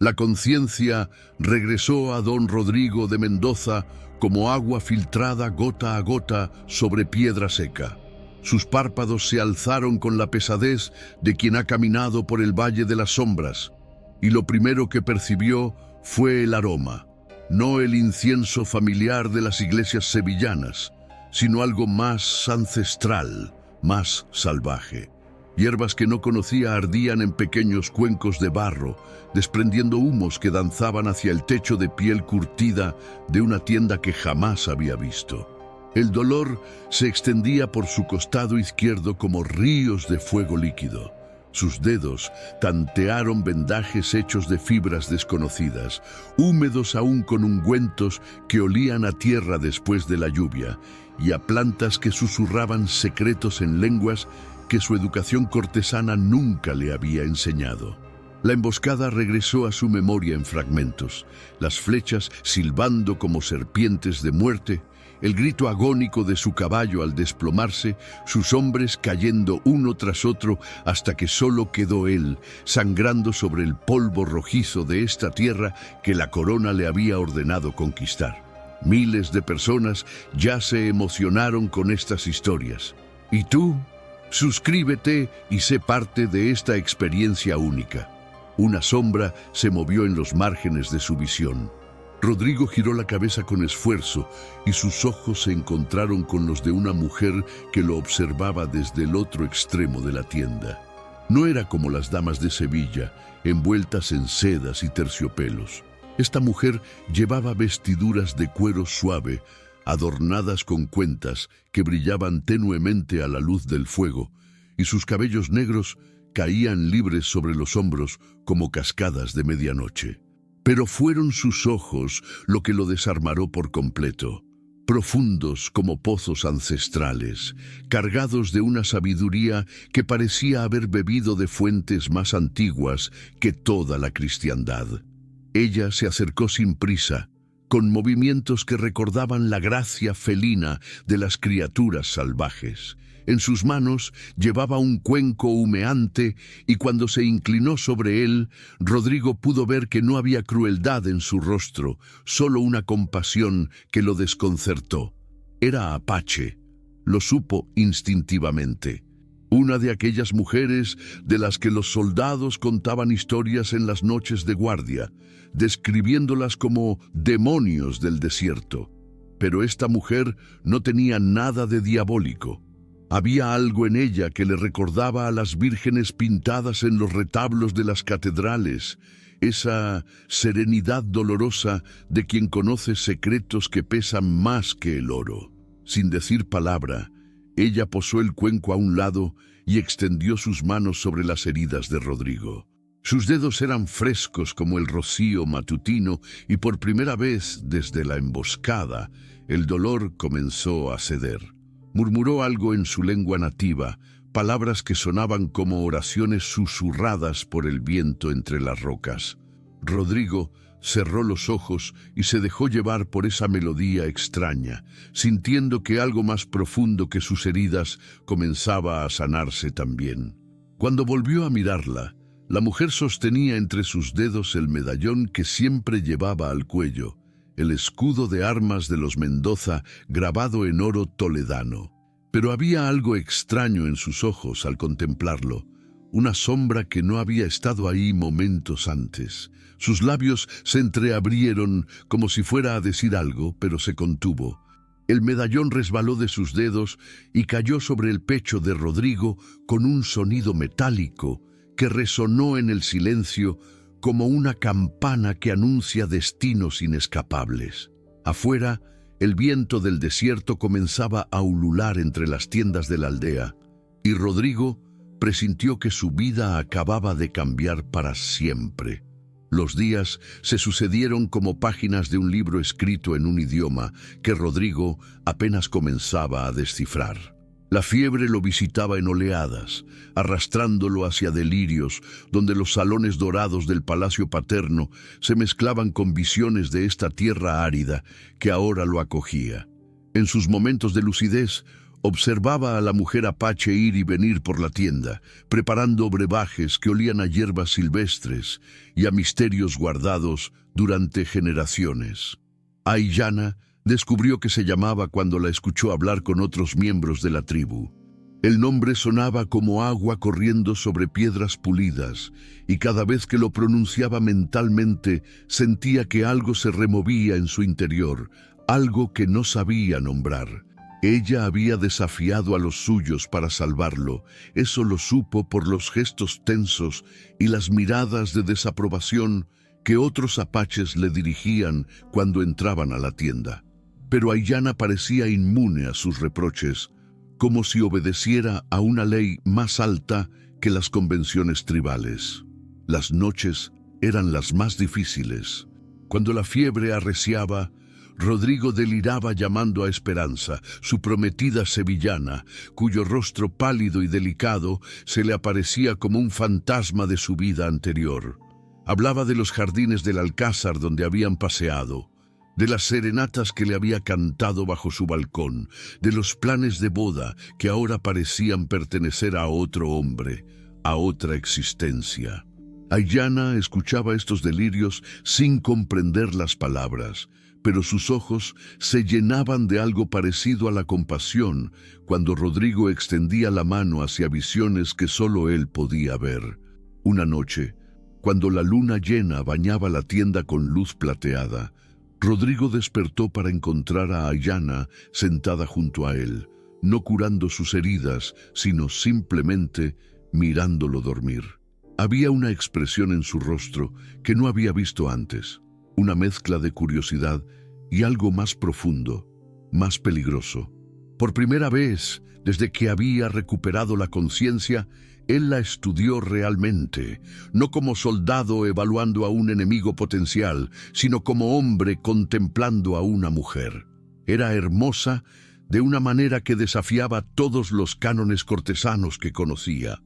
La conciencia regresó a don Rodrigo de Mendoza como agua filtrada gota a gota sobre piedra seca. Sus párpados se alzaron con la pesadez de quien ha caminado por el Valle de las Sombras, y lo primero que percibió fue el aroma, no el incienso familiar de las iglesias sevillanas, sino algo más ancestral, más salvaje. Hierbas que no conocía ardían en pequeños cuencos de barro, desprendiendo humos que danzaban hacia el techo de piel curtida de una tienda que jamás había visto. El dolor se extendía por su costado izquierdo como ríos de fuego líquido. Sus dedos tantearon vendajes hechos de fibras desconocidas, húmedos aún con ungüentos que olían a tierra después de la lluvia, y a plantas que susurraban secretos en lenguas que su educación cortesana nunca le había enseñado. La emboscada regresó a su memoria en fragmentos, las flechas silbando como serpientes de muerte, el grito agónico de su caballo al desplomarse, sus hombres cayendo uno tras otro hasta que solo quedó él, sangrando sobre el polvo rojizo de esta tierra que la corona le había ordenado conquistar. Miles de personas ya se emocionaron con estas historias. ¿Y tú? Suscríbete y sé parte de esta experiencia única. Una sombra se movió en los márgenes de su visión. Rodrigo giró la cabeza con esfuerzo y sus ojos se encontraron con los de una mujer que lo observaba desde el otro extremo de la tienda. No era como las damas de Sevilla, envueltas en sedas y terciopelos. Esta mujer llevaba vestiduras de cuero suave, adornadas con cuentas que brillaban tenuemente a la luz del fuego, y sus cabellos negros caían libres sobre los hombros como cascadas de medianoche. Pero fueron sus ojos lo que lo desarmaró por completo, profundos como pozos ancestrales, cargados de una sabiduría que parecía haber bebido de fuentes más antiguas que toda la cristiandad. Ella se acercó sin prisa, con movimientos que recordaban la gracia felina de las criaturas salvajes. En sus manos llevaba un cuenco humeante y cuando se inclinó sobre él, Rodrigo pudo ver que no había crueldad en su rostro, solo una compasión que lo desconcertó. Era apache, lo supo instintivamente. Una de aquellas mujeres de las que los soldados contaban historias en las noches de guardia, describiéndolas como demonios del desierto. Pero esta mujer no tenía nada de diabólico. Había algo en ella que le recordaba a las vírgenes pintadas en los retablos de las catedrales, esa serenidad dolorosa de quien conoce secretos que pesan más que el oro. Sin decir palabra, ella posó el cuenco a un lado y extendió sus manos sobre las heridas de Rodrigo. Sus dedos eran frescos como el rocío matutino y por primera vez desde la emboscada, el dolor comenzó a ceder. Murmuró algo en su lengua nativa, palabras que sonaban como oraciones susurradas por el viento entre las rocas. Rodrigo cerró los ojos y se dejó llevar por esa melodía extraña, sintiendo que algo más profundo que sus heridas comenzaba a sanarse también. Cuando volvió a mirarla, la mujer sostenía entre sus dedos el medallón que siempre llevaba al cuello, el escudo de armas de los Mendoza grabado en oro toledano. Pero había algo extraño en sus ojos al contemplarlo, una sombra que no había estado ahí momentos antes. Sus labios se entreabrieron como si fuera a decir algo, pero se contuvo. El medallón resbaló de sus dedos y cayó sobre el pecho de Rodrigo con un sonido metálico que resonó en el silencio como una campana que anuncia destinos inescapables. Afuera, el viento del desierto comenzaba a ulular entre las tiendas de la aldea, y Rodrigo presintió que su vida acababa de cambiar para siempre. Los días se sucedieron como páginas de un libro escrito en un idioma que Rodrigo apenas comenzaba a descifrar. La fiebre lo visitaba en oleadas, arrastrándolo hacia delirios, donde los salones dorados del palacio paterno se mezclaban con visiones de esta tierra árida que ahora lo acogía. En sus momentos de lucidez, Observaba a la mujer apache ir y venir por la tienda, preparando brebajes que olían a hierbas silvestres y a misterios guardados durante generaciones. Aiyana descubrió que se llamaba cuando la escuchó hablar con otros miembros de la tribu. El nombre sonaba como agua corriendo sobre piedras pulidas, y cada vez que lo pronunciaba mentalmente sentía que algo se removía en su interior, algo que no sabía nombrar. Ella había desafiado a los suyos para salvarlo. Eso lo supo por los gestos tensos y las miradas de desaprobación que otros apaches le dirigían cuando entraban a la tienda. Pero Aiyana parecía inmune a sus reproches, como si obedeciera a una ley más alta que las convenciones tribales. Las noches eran las más difíciles. Cuando la fiebre arreciaba, Rodrigo deliraba llamando a Esperanza, su prometida sevillana, cuyo rostro pálido y delicado se le aparecía como un fantasma de su vida anterior. Hablaba de los jardines del Alcázar donde habían paseado, de las serenatas que le había cantado bajo su balcón, de los planes de boda que ahora parecían pertenecer a otro hombre, a otra existencia. Aiyana escuchaba estos delirios sin comprender las palabras, pero sus ojos se llenaban de algo parecido a la compasión cuando Rodrigo extendía la mano hacia visiones que solo él podía ver. Una noche, cuando la luna llena bañaba la tienda con luz plateada, Rodrigo despertó para encontrar a Aiyana sentada junto a él, no curando sus heridas, sino simplemente mirándolo dormir. Había una expresión en su rostro que no había visto antes, una mezcla de curiosidad y algo más profundo, más peligroso. Por primera vez, desde que había recuperado la conciencia, él la estudió realmente, no como soldado evaluando a un enemigo potencial, sino como hombre contemplando a una mujer. Era hermosa de una manera que desafiaba todos los cánones cortesanos que conocía.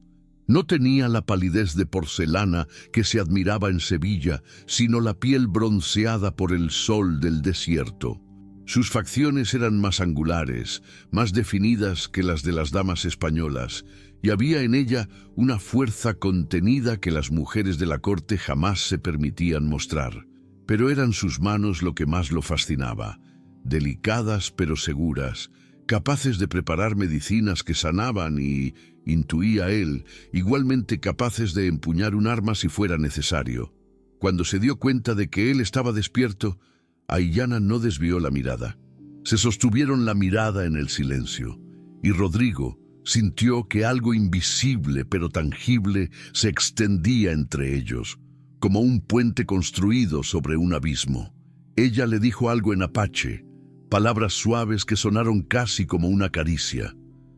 No tenía la palidez de porcelana que se admiraba en Sevilla, sino la piel bronceada por el sol del desierto. Sus facciones eran más angulares, más definidas que las de las damas españolas, y había en ella una fuerza contenida que las mujeres de la corte jamás se permitían mostrar. Pero eran sus manos lo que más lo fascinaba, delicadas pero seguras, capaces de preparar medicinas que sanaban y, intuía él, igualmente capaces de empuñar un arma si fuera necesario. Cuando se dio cuenta de que él estaba despierto, Aiyana no desvió la mirada. Se sostuvieron la mirada en el silencio, y Rodrigo sintió que algo invisible pero tangible se extendía entre ellos, como un puente construido sobre un abismo. Ella le dijo algo en apache, palabras suaves que sonaron casi como una caricia.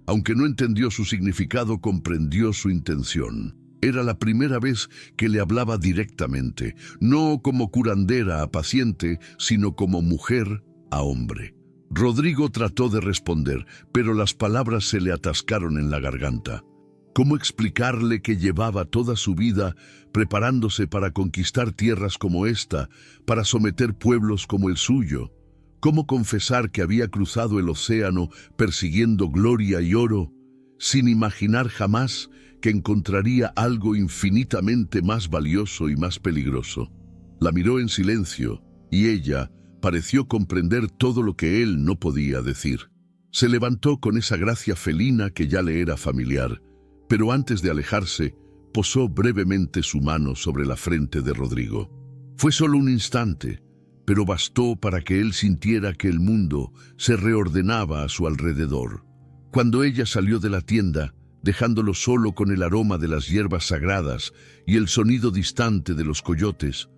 Aunque no entendió su significado, comprendió su intención. Era la primera vez que le hablaba directamente, no como curandera a paciente, sino como mujer a hombre. Rodrigo trató de responder, pero las palabras se le atascaron en la garganta. ¿Cómo explicarle que llevaba toda su vida preparándose para conquistar tierras como esta, para someter pueblos como el suyo? ¿Cómo confesar que había cruzado el océano persiguiendo gloria y oro, sin imaginar jamás que encontraría algo infinitamente más valioso y más peligroso? La miró en silencio, y ella pareció comprender todo lo que él no podía decir. Se levantó con esa gracia felina que ya le era familiar, pero antes de alejarse, posó brevemente su mano sobre la frente de Rodrigo. Fue solo un instante, pero bastó para que él sintiera que el mundo se reordenaba a su alrededor. Cuando ella salió de la tienda, dejándolo solo con el aroma de las hierbas sagradas y el sonido distante de los coyotes,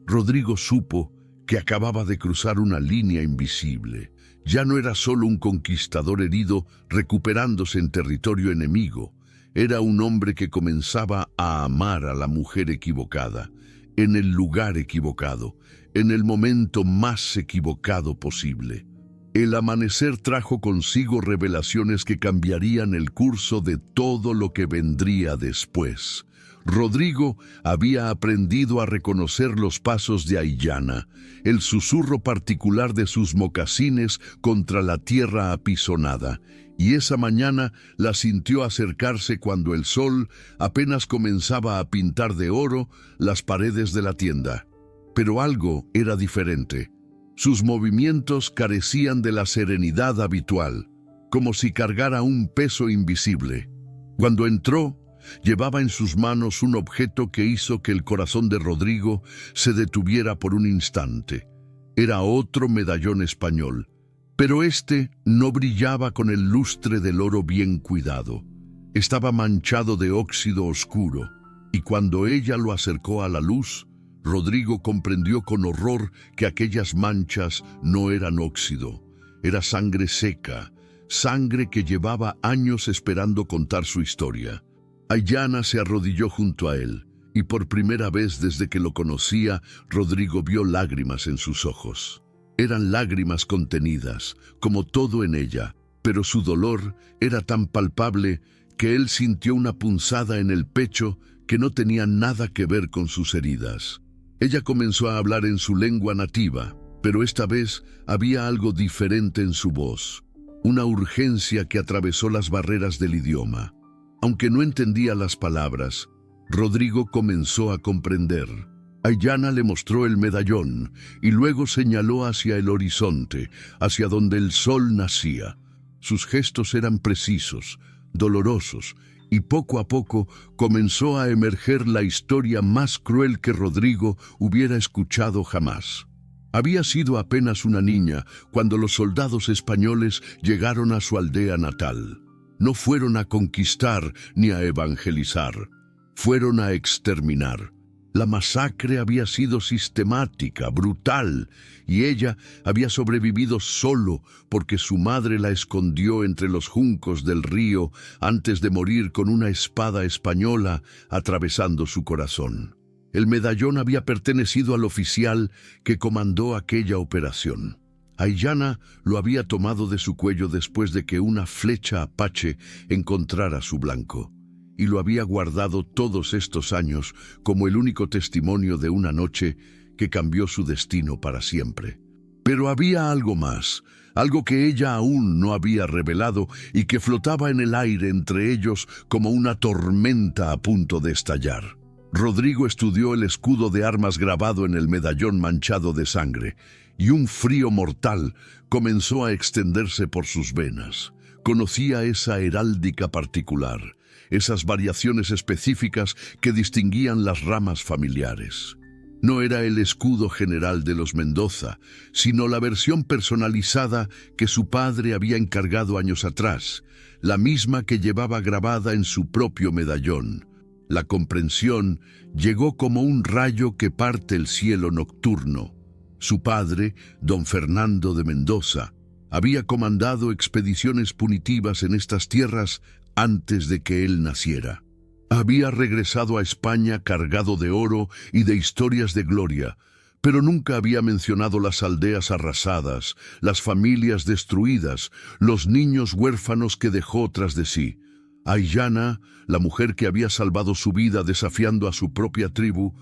Rodrigo supo que acababa de cruzar una línea invisible. Ya no era solo un conquistador herido recuperándose en territorio enemigo, era un hombre que comenzaba a amar a la mujer equivocada, en el lugar equivocado, en el momento más equivocado posible. El amanecer trajo consigo revelaciones que cambiarían el curso de todo lo que vendría después. Rodrigo había aprendido a reconocer los pasos de Aiyana, el susurro particular de sus mocasines contra la tierra apisonada, y esa mañana la sintió acercarse cuando el sol apenas comenzaba a pintar de oro las paredes de la tienda. Pero algo era diferente. Sus movimientos carecían de la serenidad habitual, como si cargara un peso invisible. Cuando entró, llevaba en sus manos un objeto que hizo que el corazón de Rodrigo se detuviera por un instante. Era otro medallón español, pero este no brillaba con el lustre del oro bien cuidado. Estaba manchado de óxido oscuro, y cuando ella lo acercó a la luz, Rodrigo comprendió con horror que aquellas manchas no eran óxido, era sangre seca, sangre que llevaba años esperando contar su historia. Aiyana se arrodilló junto a él, y por primera vez desde que lo conocía, Rodrigo vio lágrimas en sus ojos. Eran lágrimas contenidas, como todo en ella, pero su dolor era tan palpable que él sintió una punzada en el pecho que no tenía nada que ver con sus heridas. Ella comenzó a hablar en su lengua nativa, pero esta vez había algo diferente en su voz, una urgencia que atravesó las barreras del idioma. Aunque no entendía las palabras, Rodrigo comenzó a comprender. Aiyana le mostró el medallón y luego señaló hacia el horizonte, hacia donde el sol nacía. Sus gestos eran precisos, dolorosos, y poco a poco comenzó a emerger la historia más cruel que Rodrigo hubiera escuchado jamás. Había sido apenas una niña cuando los soldados españoles llegaron a su aldea natal. No fueron a conquistar ni a evangelizar, fueron a exterminar. La masacre había sido sistemática, brutal, y ella había sobrevivido solo porque su madre la escondió entre los juncos del río antes de morir con una espada española atravesando su corazón. El medallón había pertenecido al oficial que comandó aquella operación. Aiyana lo había tomado de su cuello después de que una flecha apache encontrara su blanco, y lo había guardado todos estos años como el único testimonio de una noche que cambió su destino para siempre. Pero había algo más, algo que ella aún no había revelado y que flotaba en el aire entre ellos como una tormenta a punto de estallar. Rodrigo estudió el escudo de armas grabado en el medallón manchado de sangre, y un frío mortal comenzó a extenderse por sus venas. Conocía esa heráldica particular, esas variaciones específicas que distinguían las ramas familiares. No era el escudo general de los Mendoza, sino la versión personalizada que su padre había encargado años atrás, la misma que llevaba grabada en su propio medallón. La comprensión llegó como un rayo que parte el cielo nocturno. Su padre, don Fernando de Mendoza, había comandado expediciones punitivas en estas tierras antes de que él naciera. Había regresado a España cargado de oro y de historias de gloria, pero nunca había mencionado las aldeas arrasadas, las familias destruidas, los niños huérfanos que dejó tras de sí. Aiyana, la mujer que había salvado su vida desafiando a su propia tribu,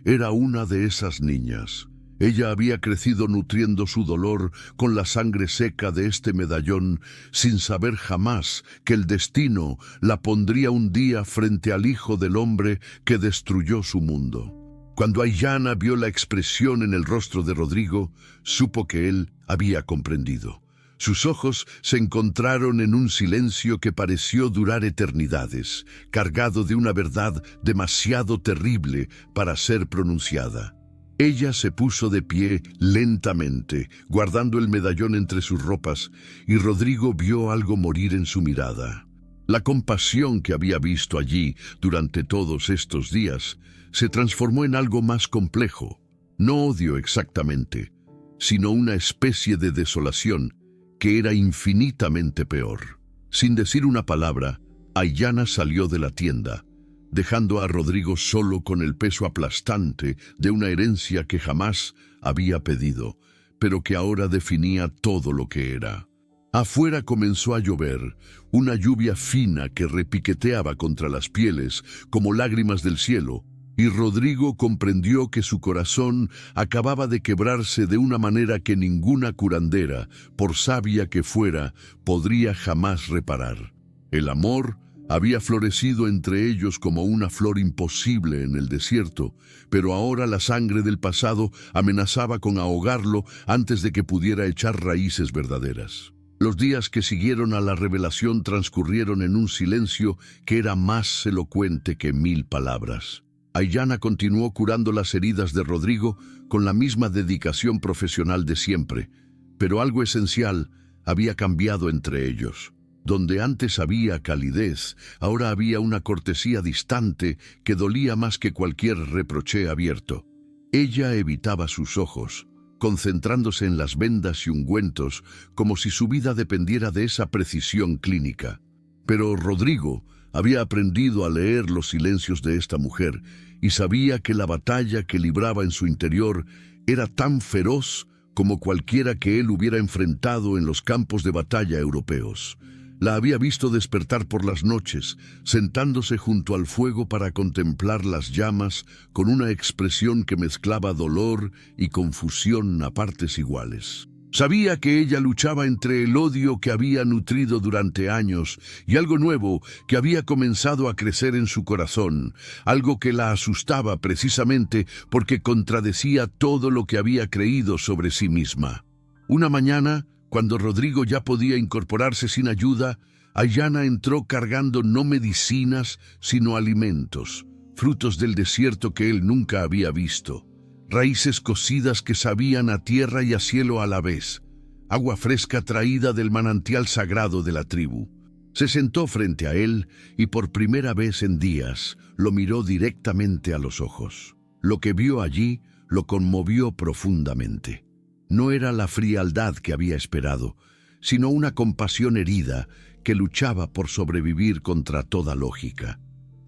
era una de esas niñas. Ella había crecido nutriendo su dolor con la sangre seca de este medallón, sin saber jamás que el destino la pondría un día frente al hijo del hombre que destruyó su mundo. Cuando Aiyana vio la expresión en el rostro de Rodrigo, supo que él había comprendido. Sus ojos se encontraron en un silencio que pareció durar eternidades, cargado de una verdad demasiado terrible para ser pronunciada. Ella se puso de pie lentamente, guardando el medallón entre sus ropas, y Rodrigo vio algo morir en su mirada. La compasión que había visto allí durante todos estos días se transformó en algo más complejo. No odio exactamente, sino una especie de desolación que era infinitamente peor. Sin decir una palabra, Aiyana salió de la tienda, dejando a Rodrigo solo con el peso aplastante de una herencia que jamás había pedido, pero que ahora definía todo lo que era. Afuera comenzó a llover, una lluvia fina que repiqueteaba contra las pieles como lágrimas del cielo, y Rodrigo comprendió que su corazón acababa de quebrarse de una manera que ninguna curandera, por sabia que fuera, podría jamás reparar. El amor había florecido entre ellos como una flor imposible en el desierto, pero ahora la sangre del pasado amenazaba con ahogarlo antes de que pudiera echar raíces verdaderas. Los días que siguieron a la revelación transcurrieron en un silencio que era más elocuente que 1000 palabras. Aiyana continuó curando las heridas de Rodrigo con la misma dedicación profesional de siempre, pero algo esencial había cambiado entre ellos. Donde antes había calidez, ahora había una cortesía distante que dolía más que cualquier reproche abierto. Ella evitaba sus ojos, concentrándose en las vendas y ungüentos, como si su vida dependiera de esa precisión clínica. Pero Rodrigo había aprendido a leer los silencios de esta mujer y sabía que la batalla que libraba en su interior era tan feroz como cualquiera que él hubiera enfrentado en los campos de batalla europeos. La había visto despertar por las noches, sentándose junto al fuego para contemplar las llamas con una expresión que mezclaba dolor y confusión a partes iguales. Sabía que ella luchaba entre el odio que había nutrido durante años y algo nuevo que había comenzado a crecer en su corazón, algo que la asustaba precisamente porque contradecía todo lo que había creído sobre sí misma. Una mañana, cuando Rodrigo ya podía incorporarse sin ayuda, Aiyana entró cargando no medicinas, sino alimentos, frutos del desierto que él nunca había visto. Raíces cocidas que sabían a tierra y a cielo a la vez, agua fresca traída del manantial sagrado de la tribu. Se sentó frente a él y por primera vez en días lo miró directamente a los ojos. Lo que vio allí lo conmovió profundamente. No era la frialdad que había esperado, sino una compasión herida que luchaba por sobrevivir contra toda lógica.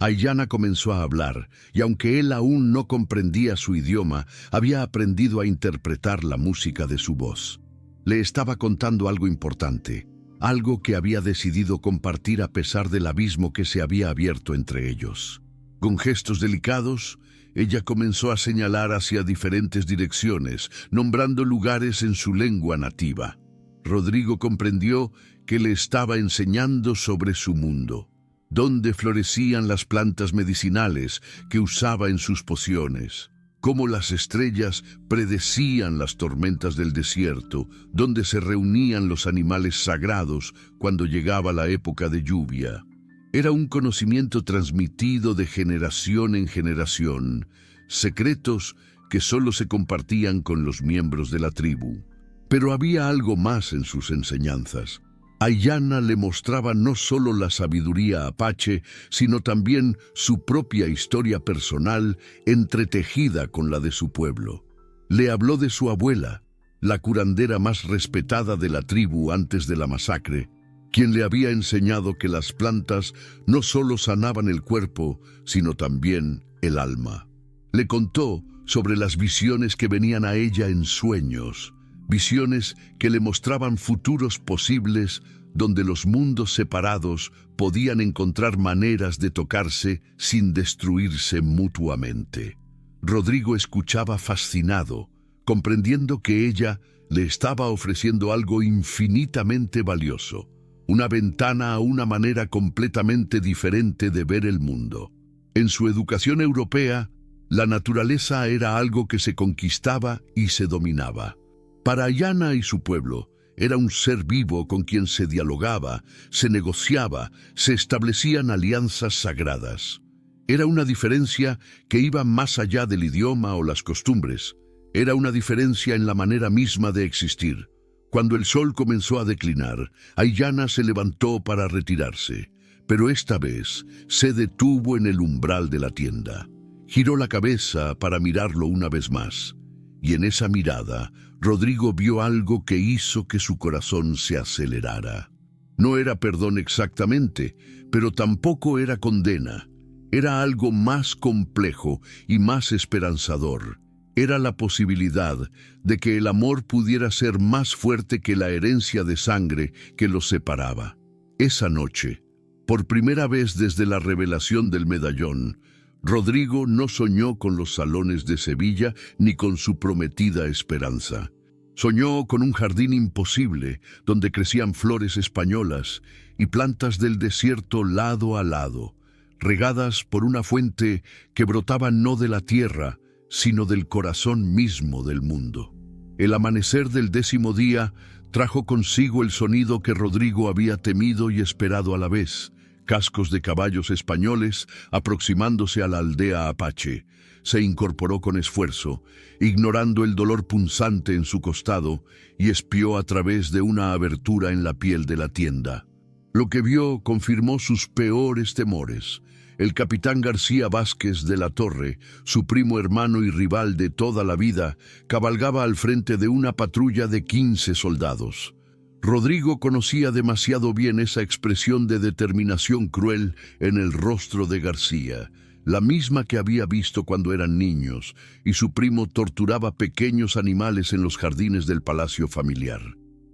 Aiyana comenzó a hablar, y aunque él aún no comprendía su idioma, había aprendido a interpretar la música de su voz. Le estaba contando algo importante, algo que había decidido compartir a pesar del abismo que se había abierto entre ellos. Con gestos delicados, ella comenzó a señalar hacia diferentes direcciones, nombrando lugares en su lengua nativa. Rodrigo comprendió que le estaba enseñando sobre su mundo, dónde florecían las plantas medicinales que usaba en sus pociones, cómo las estrellas predecían las tormentas del desierto, donde se reunían los animales sagrados cuando llegaba la época de lluvia. Era un conocimiento transmitido de generación en generación, secretos que solo se compartían con los miembros de la tribu. Pero había algo más en sus enseñanzas. Aiyana le mostraba no solo la sabiduría apache, sino también su propia historia personal entretejida con la de su pueblo. Le habló de su abuela, la curandera más respetada de la tribu antes de la masacre, quien le había enseñado que las plantas no solo sanaban el cuerpo, sino también el alma. Le contó sobre las visiones que venían a ella en sueños, visiones que le mostraban futuros posibles donde los mundos separados podían encontrar maneras de tocarse sin destruirse mutuamente. Rodrigo escuchaba fascinado, comprendiendo que ella le estaba ofreciendo algo infinitamente valioso, una ventana a una manera completamente diferente de ver el mundo. En su educación europea, la naturaleza era algo que se conquistaba y se dominaba. Para Aiyana y su pueblo, era un ser vivo con quien se dialogaba, se negociaba, se establecían alianzas sagradas. Era una diferencia que iba más allá del idioma o las costumbres. Era una diferencia en la manera misma de existir. Cuando el sol comenzó a declinar, Aiyana se levantó para retirarse, pero esta vez se detuvo en el umbral de la tienda. Giró la cabeza para mirarlo una vez más, y en esa mirada, Rodrigo vio algo que hizo que su corazón se acelerara. No era perdón exactamente, pero tampoco era condena. Era algo más complejo y más esperanzador. Era la posibilidad de que el amor pudiera ser más fuerte que la herencia de sangre que los separaba. Esa noche, por primera vez desde la revelación del medallón, Rodrigo no soñó con los salones de Sevilla ni con su prometida esperanza. Soñó con un jardín imposible, donde crecían flores españolas y plantas del desierto lado a lado, regadas por una fuente que brotaba no de la tierra, sino del corazón mismo del mundo. El amanecer del 10º día trajo consigo el sonido que Rodrigo había temido y esperado a la vez: cascos de caballos españoles aproximándose a la aldea apache. Se incorporó con esfuerzo, ignorando el dolor punzante en su costado, y espió a través de una abertura en la piel de la tienda. Lo que vio confirmó sus peores temores. El capitán García Vázquez de la Torre, su primo hermano y rival de toda la vida, cabalgaba al frente de una patrulla de 15 soldados. Rodrigo conocía demasiado bien esa expresión de determinación cruel en el rostro de García, la misma que había visto cuando eran niños, y su primo torturaba pequeños animales en los jardines del palacio familiar.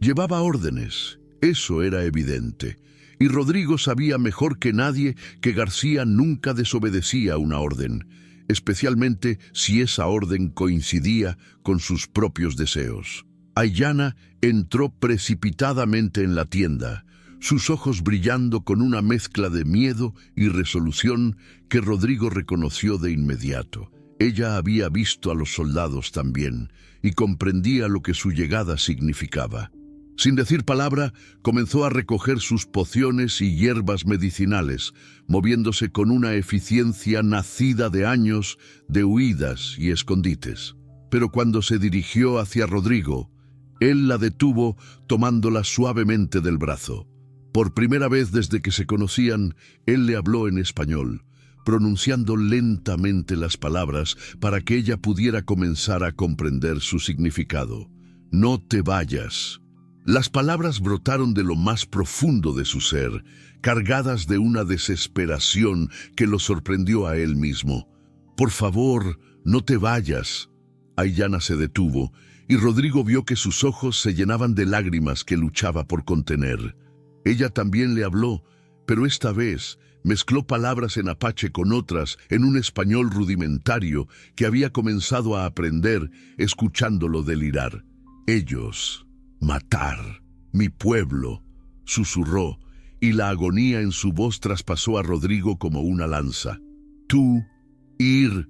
Llevaba órdenes, eso era evidente, y Rodrigo sabía mejor que nadie que García nunca desobedecía una orden, especialmente si esa orden coincidía con sus propios deseos. Aiyana entró precipitadamente en la tienda, sus ojos brillando con una mezcla de miedo y resolución que Rodrigo reconoció de inmediato. Ella había visto a los soldados también y comprendía lo que su llegada significaba. Sin decir palabra, comenzó a recoger sus pociones y hierbas medicinales, moviéndose con una eficiencia nacida de años de huidas y escondites. Pero cuando se dirigió hacia Rodrigo, él la detuvo tomándola suavemente del brazo. Por primera vez desde que se conocían, él le habló en español, pronunciando lentamente las palabras para que ella pudiera comenzar a comprender su significado. «No te vayas». Las palabras brotaron de lo más profundo de su ser, cargadas de una desesperación que lo sorprendió a él mismo. «Por favor, no te vayas». Aiyana se detuvo, y Rodrigo vio que sus ojos se llenaban de lágrimas que luchaba por contener. Ella también le habló, pero esta vez mezcló palabras en apache con otras en un español rudimentario que había comenzado a aprender escuchándolo delirar. «Ellos, matar, mi pueblo», susurró, y la agonía en su voz traspasó a Rodrigo como una lanza. «Tú, ir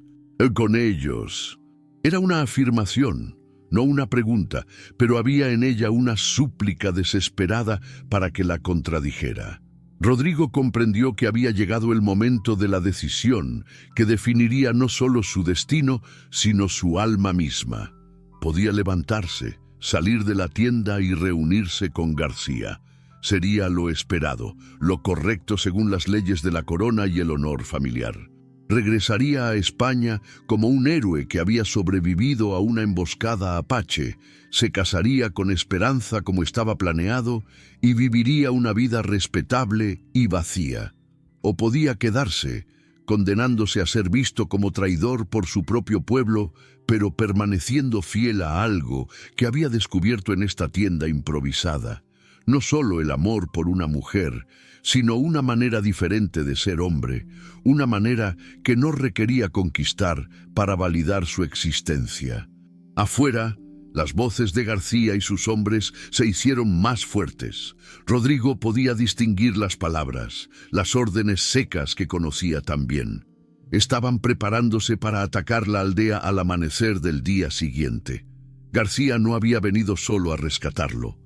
con ellos». Era una afirmación, no una pregunta, pero había en ella una súplica desesperada para que la contradijera. Rodrigo comprendió que había llegado el momento de la decisión que definiría no solo su destino, sino su alma misma. Podía levantarse, salir de la tienda y reunirse con García. Sería lo esperado, lo correcto según las leyes de la corona y el honor familiar. Regresaría a España como un héroe que había sobrevivido a una emboscada apache, se casaría con Esperanza como estaba planeado y viviría una vida respetable y vacía. O podía quedarse, condenándose a ser visto como traidor por su propio pueblo, pero permaneciendo fiel a algo que había descubierto en esta tienda improvisada. No solo el amor por una mujer, sino una manera diferente de ser hombre, una manera que no requería conquistar para validar su existencia. Afuera, las voces de García y sus hombres se hicieron más fuertes. Rodrigo podía distinguir las palabras, las órdenes secas que conocía tan bien. Estaban preparándose para atacar la aldea al amanecer del día siguiente. García no había venido solo a rescatarlo.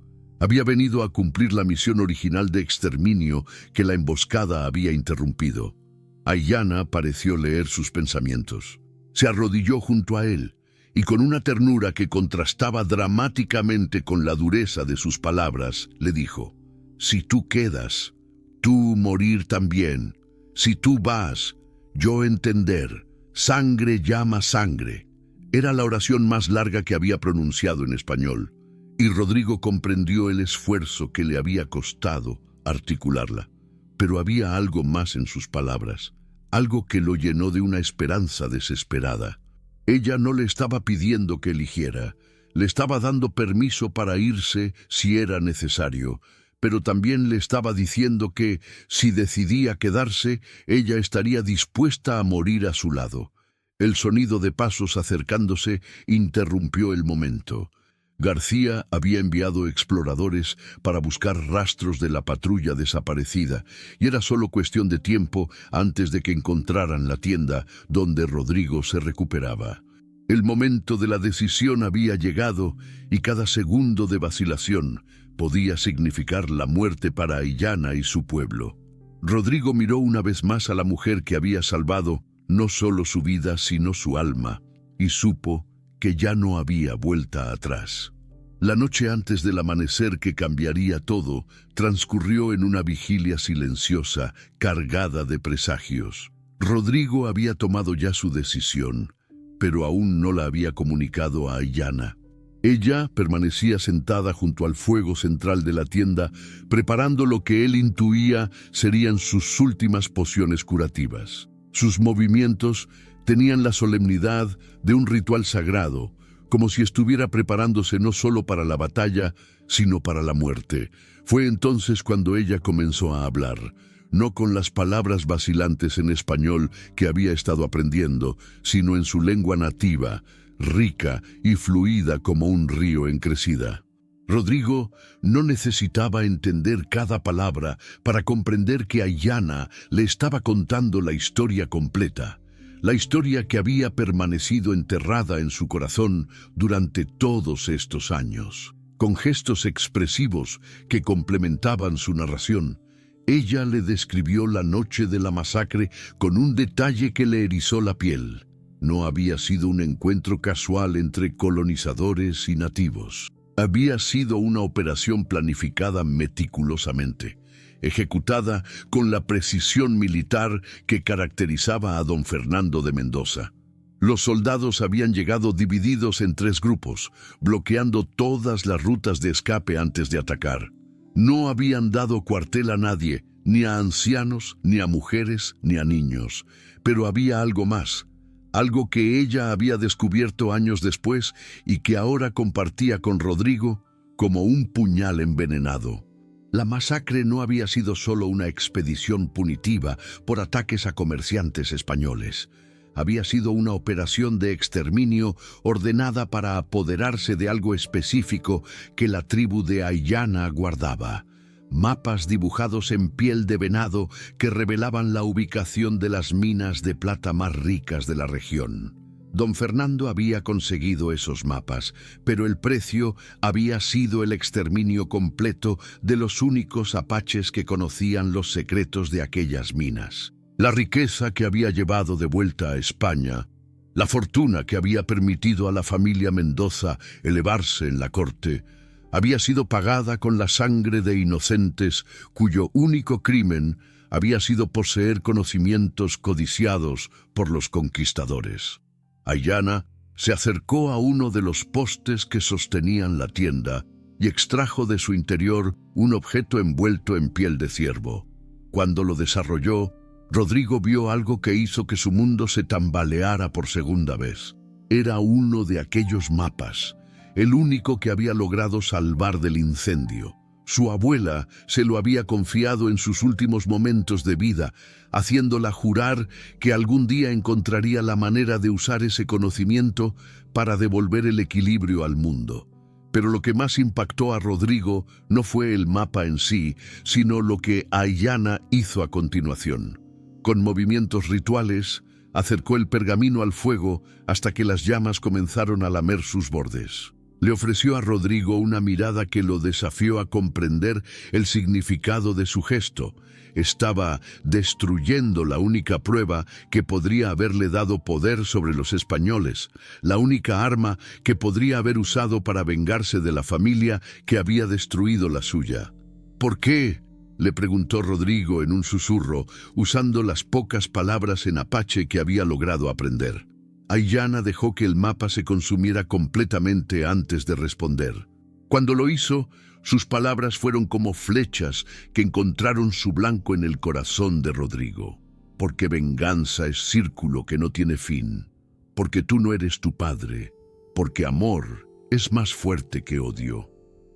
Había venido a cumplir la misión original de exterminio que la emboscada había interrumpido. Aiyana pareció leer sus pensamientos. Se arrodilló junto a él y con una ternura que contrastaba dramáticamente con la dureza de sus palabras, le dijo: «Si tú quedas, tú morir también. Si tú vas, yo entender. Sangre llama sangre». Era la oración más larga que había pronunciado en español, y Rodrigo comprendió el esfuerzo que le había costado articularla. Pero había algo más en sus palabras, algo que lo llenó de una esperanza desesperada. Ella no le estaba pidiendo que eligiera, le estaba dando permiso para irse si era necesario, pero también le estaba diciendo que, si decidía quedarse, ella estaría dispuesta a morir a su lado. El sonido de pasos acercándose interrumpió el momento. García había enviado exploradores para buscar rastros de la patrulla desaparecida, y era solo cuestión de tiempo antes de que encontraran la tienda donde Rodrigo se recuperaba. El momento de la decisión había llegado, y cada segundo de vacilación podía significar la muerte para Aillana y su pueblo. Rodrigo miró una vez más a la mujer que había salvado no solo su vida, sino su alma, y supo que ya no había vuelta atrás. La noche antes del amanecer que cambiaría todo, transcurrió en una vigilia silenciosa, cargada de presagios. Rodrigo había tomado ya su decisión, pero aún no la había comunicado a Aillana. Ella permanecía sentada junto al fuego central de la tienda, preparando lo que él intuía serían sus últimas pociones curativas. Sus movimientos tenían la solemnidad de un ritual sagrado, como si estuviera preparándose no solo para la batalla, sino para la muerte. Fue entonces cuando ella comenzó a hablar, no con las palabras vacilantes en español que había estado aprendiendo, sino en su lengua nativa, rica y fluida como un río en crecida. Rodrigo no necesitaba entender cada palabra para comprender que Aillana le estaba contando la historia completa, la historia que había permanecido enterrada en su corazón durante todos estos años. Con gestos expresivos que complementaban su narración, ella le describió la noche de la masacre con un detalle que le erizó la piel. No había sido un encuentro casual entre colonizadores y nativos. Había sido una operación planificada meticulosamente, ejecutada con la precisión militar que caracterizaba a don Fernando de Mendoza. Los soldados habían llegado divididos en 3 grupos, bloqueando todas las rutas de escape antes de atacar. No habían dado cuartel a nadie, ni a ancianos, ni a mujeres, ni a niños. Pero había algo más, algo que ella había descubierto años después y que ahora compartía con Rodrigo como un puñal envenenado. La masacre no había sido solo una expedición punitiva por ataques a comerciantes españoles. Había sido una operación de exterminio ordenada para apoderarse de algo específico que la tribu de Aillana guardaba. Mapas dibujados en piel de venado que revelaban la ubicación de las minas de plata más ricas de la región. Don Fernando había conseguido esos mapas, pero el precio había sido el exterminio completo de los únicos apaches que conocían los secretos de aquellas minas. La riqueza que había llevado de vuelta a España, la fortuna que había permitido a la familia Mendoza elevarse en la corte, había sido pagada con la sangre de inocentes cuyo único crimen había sido poseer conocimientos codiciados por los conquistadores. Aillana se acercó a uno de los postes que sostenían la tienda y extrajo de su interior un objeto envuelto en piel de ciervo. Cuando lo desarrolló, Rodrigo vio algo que hizo que su mundo se tambaleara por segunda vez. Era uno de aquellos mapas, el único que había logrado salvar del incendio. Su abuela se lo había confiado en sus últimos momentos de vida, haciéndola jurar que algún día encontraría la manera de usar ese conocimiento para devolver el equilibrio al mundo. Pero lo que más impactó a Rodrigo no fue el mapa en sí, sino lo que Aillana hizo a continuación. Con movimientos rituales, acercó el pergamino al fuego hasta que las llamas comenzaron a lamer sus bordes. Le ofreció a Rodrigo una mirada que lo desafió a comprender el significado de su gesto. Estaba destruyendo la única prueba que podría haberle dado poder sobre los españoles, la única arma que podría haber usado para vengarse de la familia que había destruido la suya. ¿Por qué?, le preguntó Rodrigo en un susurro, usando las pocas palabras en apache que había logrado aprender. Aillana dejó que el mapa se consumiera completamente antes de responder. Cuando lo hizo, sus palabras fueron como flechas que encontraron su blanco en el corazón de Rodrigo. Porque venganza es círculo que no tiene fin. Porque tú no eres tu padre. Porque amor es más fuerte que odio.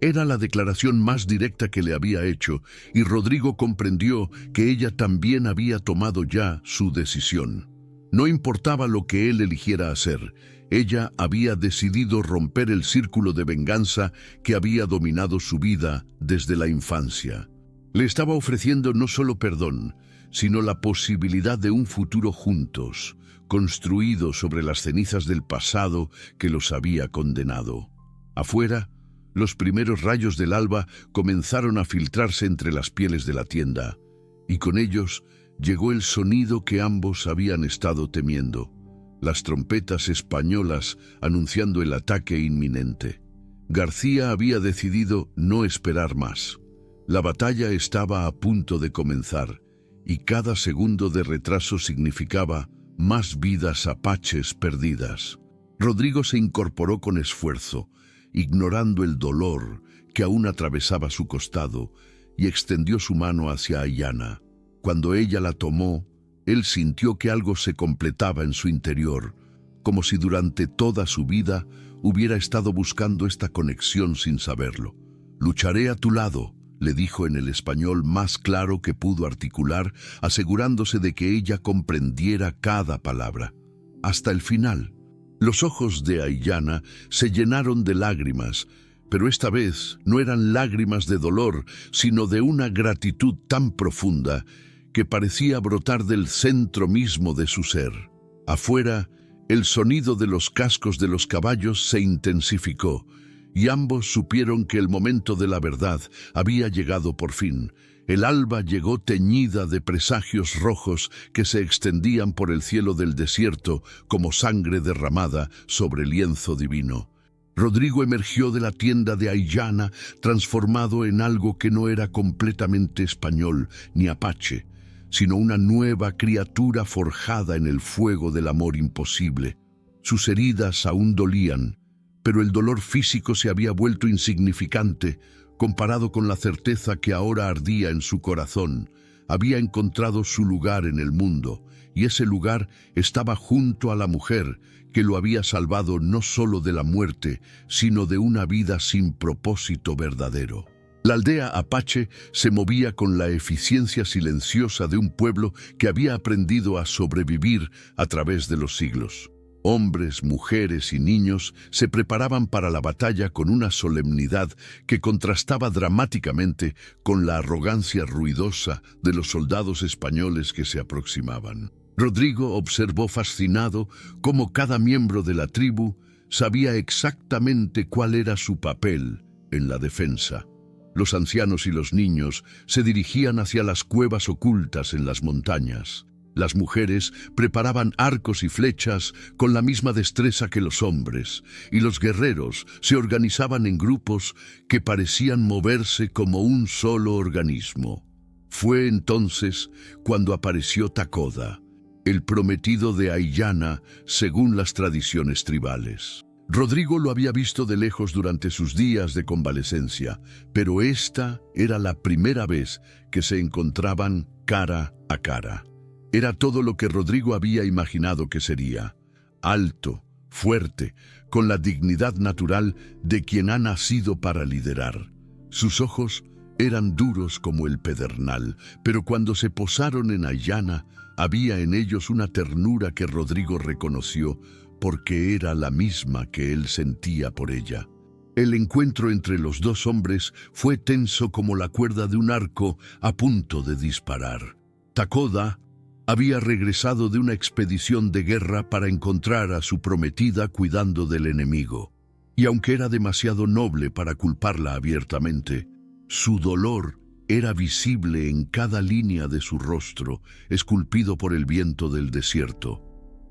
Era la declaración más directa que le había hecho, y Rodrigo comprendió que ella también había tomado ya su decisión. No importaba lo que él eligiera hacer, ella había decidido romper el círculo de venganza que había dominado su vida desde la infancia. Le estaba ofreciendo no solo perdón, sino la posibilidad de un futuro juntos, construido sobre las cenizas del pasado que los había condenado. Afuera, los primeros rayos del alba comenzaron a filtrarse entre las pieles de la tienda, y con ellos llegó el sonido que ambos habían estado temiendo, las trompetas españolas anunciando el ataque inminente. García había decidido no esperar más. La batalla estaba a punto de comenzar, y cada segundo de retraso significaba más vidas apaches perdidas. Rodrigo se incorporó con esfuerzo, ignorando el dolor que aún atravesaba su costado, y extendió su mano hacia Aiyana. Cuando ella la tomó, él sintió que algo se completaba en su interior, como si durante toda su vida hubiera estado buscando esta conexión sin saberlo. «Lucharé a tu lado», le dijo en el español más claro que pudo articular, asegurándose de que ella comprendiera cada palabra. Hasta el final. Los ojos de Aiyana se llenaron de lágrimas, pero esta vez no eran lágrimas de dolor, sino de una gratitud tan profunda que parecía brotar del centro mismo de su ser. Afuera, el sonido de los cascos de los caballos se intensificó, y ambos supieron que el momento de la verdad había llegado por fin. El alba llegó teñida de presagios rojos que se extendían por el cielo del desierto como sangre derramada sobre lienzo divino. Rodrigo emergió de la tienda de Aiyana transformado en algo que no era completamente español ni apache, sino una nueva criatura forjada en el fuego del amor imposible. Sus heridas aún dolían, pero el dolor físico se había vuelto insignificante comparado con la certeza que ahora ardía en su corazón. Había encontrado su lugar en el mundo, y ese lugar estaba junto a la mujer que lo había salvado no solo de la muerte, sino de una vida sin propósito verdadero. La aldea apache se movía con la eficiencia silenciosa de un pueblo que había aprendido a sobrevivir a través de los siglos. Hombres, mujeres y niños se preparaban para la batalla con una solemnidad que contrastaba dramáticamente con la arrogancia ruidosa de los soldados españoles que se aproximaban. Rodrigo observó fascinado cómo cada miembro de la tribu sabía exactamente cuál era su papel en la defensa. Los ancianos y los niños se dirigían hacia las cuevas ocultas en las montañas. Las mujeres preparaban arcos y flechas con la misma destreza que los hombres, y los guerreros se organizaban en grupos que parecían moverse como un solo organismo. Fue entonces cuando apareció Takoda, el prometido de Aiyana según las tradiciones tribales. Rodrigo lo había visto de lejos durante sus días de convalecencia, pero esta era la primera vez que se encontraban cara a cara. Era todo lo que Rodrigo había imaginado que sería. Alto, fuerte, con la dignidad natural de quien ha nacido para liderar. Sus ojos eran duros como el pedernal, pero cuando se posaron en Aiyana, había en ellos una ternura que Rodrigo reconoció porque era la misma que él sentía por ella. El encuentro entre los dos hombres fue tenso como la cuerda de un arco a punto de disparar. Takoda había regresado de una expedición de guerra para encontrar a su prometida cuidando del enemigo. Y aunque era demasiado noble para culparla abiertamente, su dolor era visible en cada línea de su rostro, esculpido por el viento del desierto.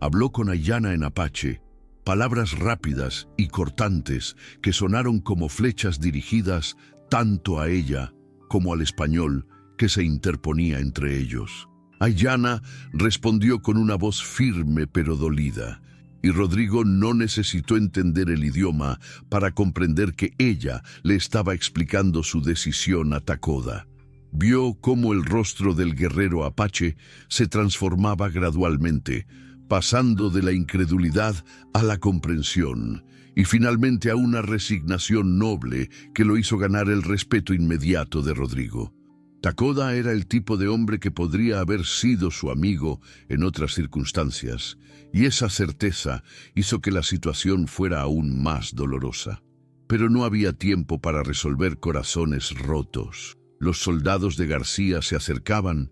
Habló con Aiyana en apache, palabras rápidas y cortantes que sonaron como flechas dirigidas tanto a ella como al español que se interponía entre ellos. Aiyana respondió con una voz firme pero dolida, y Rodrigo no necesitó entender el idioma para comprender que ella le estaba explicando su decisión a Takoda. Vio cómo el rostro del guerrero apache se transformaba gradualmente, pasando de la incredulidad a la comprensión, y finalmente a una resignación noble que lo hizo ganar el respeto inmediato de Rodrigo. Takoda era el tipo de hombre que podría haber sido su amigo en otras circunstancias, y esa certeza hizo que la situación fuera aún más dolorosa. Pero no había tiempo para resolver corazones rotos. Los soldados de García se acercaban,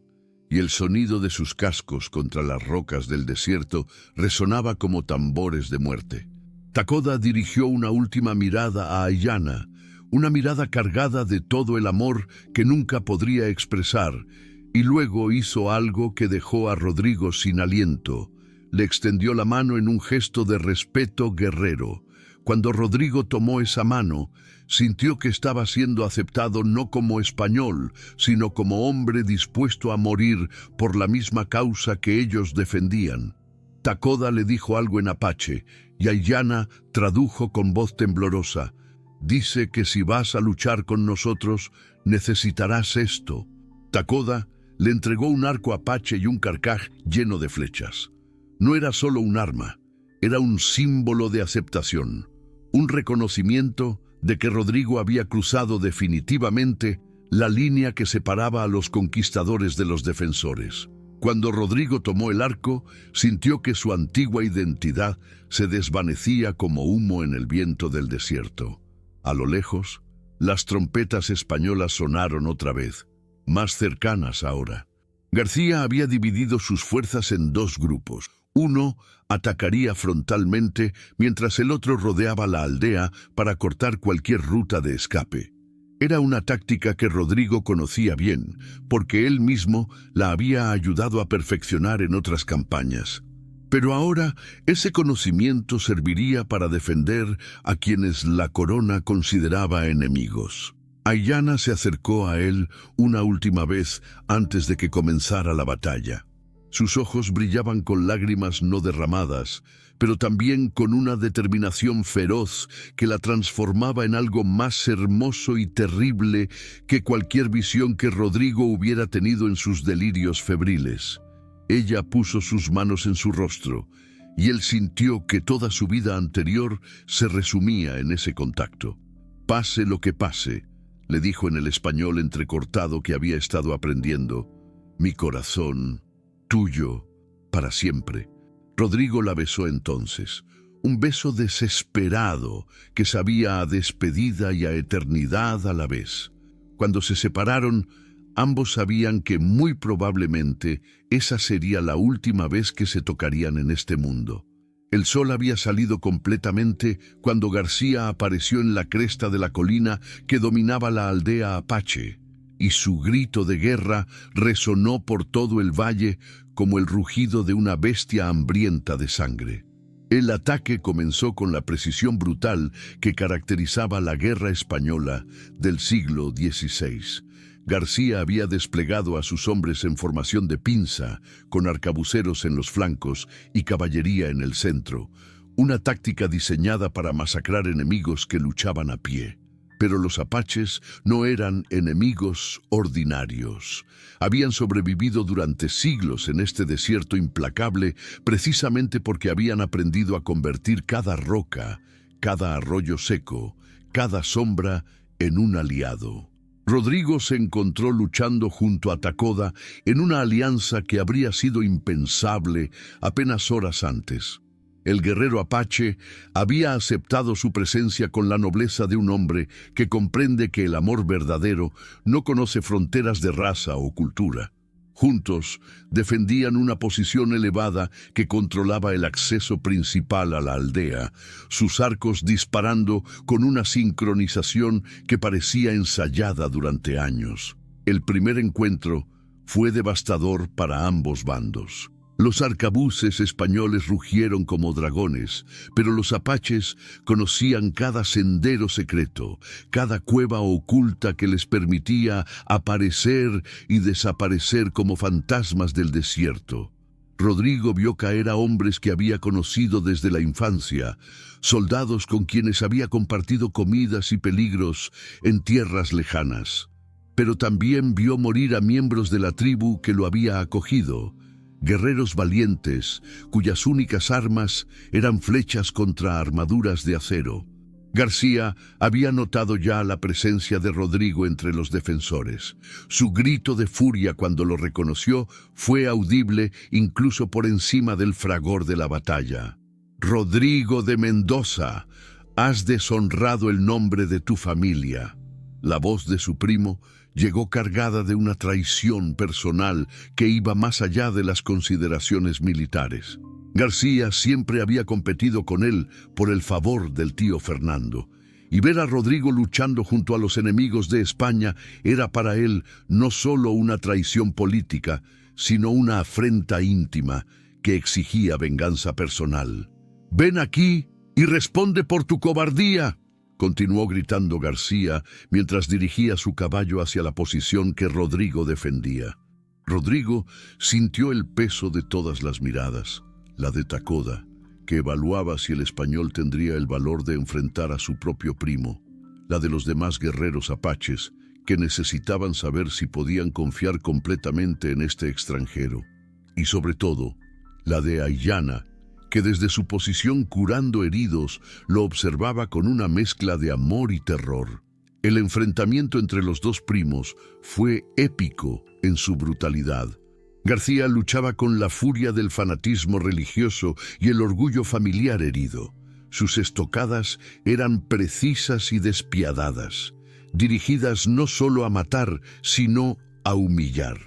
y el sonido de sus cascos contra las rocas del desierto resonaba como tambores de muerte. Takoda dirigió una última mirada a Ayana, una mirada cargada de todo el amor que nunca podría expresar, y luego hizo algo que dejó a Rodrigo sin aliento. Le extendió la mano en un gesto de respeto guerrero. Cuando Rodrigo tomó esa mano, sintió que estaba siendo aceptado no como español, sino como hombre dispuesto a morir por la misma causa que ellos defendían. Takoda le dijo algo en apache, y Ayana tradujo con voz temblorosa: «Dice que si vas a luchar con nosotros, necesitarás esto». Takoda le entregó un arco apache y un carcaj lleno de flechas. No era solo un arma, era un símbolo de aceptación, un reconocimiento de que Rodrigo había cruzado definitivamente la línea que separaba a los conquistadores de los defensores. Cuando Rodrigo tomó el arco, sintió que su antigua identidad se desvanecía como humo en el viento del desierto. A lo lejos, las trompetas españolas sonaron otra vez, más cercanas ahora. García había dividido sus fuerzas en dos grupos. Uno atacaría frontalmente, mientras el otro rodeaba la aldea para cortar cualquier ruta de escape. Era una táctica que Rodrigo conocía bien, porque él mismo la había ayudado a perfeccionar en otras campañas. Pero ahora ese conocimiento serviría para defender a quienes la corona consideraba enemigos. Ayana se acercó a él una última vez antes de que comenzara la batalla. Sus ojos brillaban con lágrimas no derramadas, pero también con una determinación feroz que la transformaba en algo más hermoso y terrible que cualquier visión que Rodrigo hubiera tenido en sus delirios febriles. Ella puso sus manos en su rostro, y él sintió que toda su vida anterior se resumía en ese contacto. «Pase lo que pase», le dijo en el español entrecortado que había estado aprendiendo, «mi corazón, tuyo, para siempre». Rodrigo la besó entonces, un beso desesperado que sabía a despedida y a eternidad a la vez. Cuando se separaron, ambos sabían que muy probablemente esa sería la última vez que se tocarían en este mundo. El sol había salido completamente cuando García apareció en la cresta de la colina que dominaba la aldea apache, y su grito de guerra resonó por todo el valle como el rugido de una bestia hambrienta de sangre. El ataque comenzó con la precisión brutal que caracterizaba la guerra española del siglo XVI. García había desplegado a sus hombres en formación de pinza, con arcabuceros en los flancos y caballería en el centro, una táctica diseñada para masacrar enemigos que luchaban a pie. Pero los apaches no eran enemigos ordinarios. Habían sobrevivido durante siglos en este desierto implacable precisamente porque habían aprendido a convertir cada roca, cada arroyo seco, cada sombra en un aliado. Rodrigo se encontró luchando junto a Takoda en una alianza que habría sido impensable apenas horas antes. El guerrero apache había aceptado su presencia con la nobleza de un hombre que comprende que el amor verdadero no conoce fronteras de raza o cultura. Juntos defendían una posición elevada que controlaba el acceso principal a la aldea, sus arcos disparando con una sincronización que parecía ensayada durante años. El primer encuentro fue devastador para ambos bandos. Los arcabuces españoles rugieron como dragones, pero los apaches conocían cada sendero secreto, cada cueva oculta que les permitía aparecer y desaparecer como fantasmas del desierto. Rodrigo vio caer a hombres que había conocido desde la infancia, soldados con quienes había compartido comidas y peligros en tierras lejanas. Pero también vio morir a miembros de la tribu que lo había acogido. guerreros valientes, cuyas únicas armas eran flechas contra armaduras de acero. García había notado ya la presencia de Rodrigo entre los defensores. Su grito de furia cuando lo reconoció fue audible incluso por encima del fragor de la batalla. «Rodrigo de Mendoza, has deshonrado el nombre de tu familia». La voz de su primo llegó cargada de una traición personal que iba más allá de las consideraciones militares. García siempre había competido con él por el favor del tío Fernando, y ver a Rodrigo luchando junto a los enemigos de España era para él no solo una traición política, sino una afrenta íntima que exigía venganza personal. «Ven aquí y responde por tu cobardía», continuó gritando García mientras dirigía su caballo hacia la posición que Rodrigo defendía. Rodrigo sintió el peso de todas las miradas. La de Tacoda, que evaluaba si el español tendría el valor de enfrentar a su propio primo. La de los demás guerreros apaches, que necesitaban saber si podían confiar completamente en este extranjero. Y sobre todo, la de Ayllana, que desde su posición curando heridos lo observaba con una mezcla de amor y terror. El enfrentamiento entre los dos primos fue épico en su brutalidad. García luchaba con la furia del fanatismo religioso y el orgullo familiar herido. Sus estocadas eran precisas y despiadadas, dirigidas no solo a matar, sino a humillar.